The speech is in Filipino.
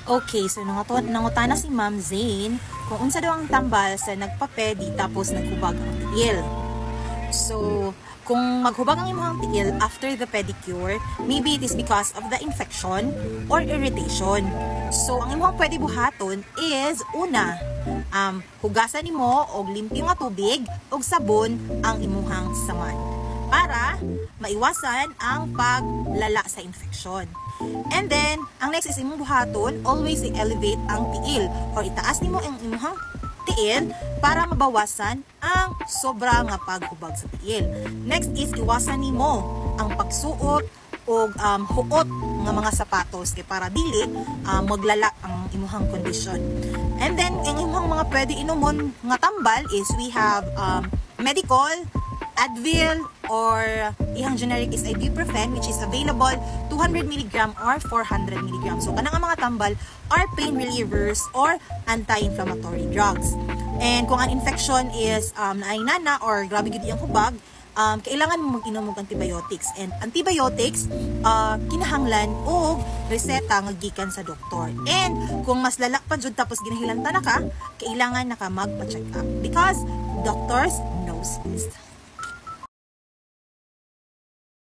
Okay, so nangutana si Ma'am Zane kung unsa daw ang tambal sa nagpapedi tapos naghubag ang tiil. So, kung maghubag ang imong tiil after the pedicure, maybe it is because of the infection or irritation. So, ang imong pwede buhaton is, una, hugasan nimo og limpyo nga tubig og sabon ang imuhang saman para maiwasan ang paglala sa infection. And then, ang next is imong buhaton, always i-elevate ang tiil or itaas nimo ang imong tiil para mabawasan ang sobra nga paghubag sa tiil. Next is iwasan nimo ang pagsuot og huot nga mga sapatos kay para dili maglala ang imuhang condition. And then, ang imong mga pwede inumon nga tambal is we have Medicol, Advil, or ihang generic is ibuprofen, which is available 200 mg or 400 mg. So, kanang mga tambal are pain relievers or anti-inflammatory drugs. And kung ang infection is nainana or grabe gid iyang hubag, kailangan mo mag-inom og antibiotics. And antibiotics, kinahanglan og reseta nga gikan sa doktor. And kung mas lalak pa jud tapos ginahilanta na ka, kailangan na ka magpa-check up because doctors knows best.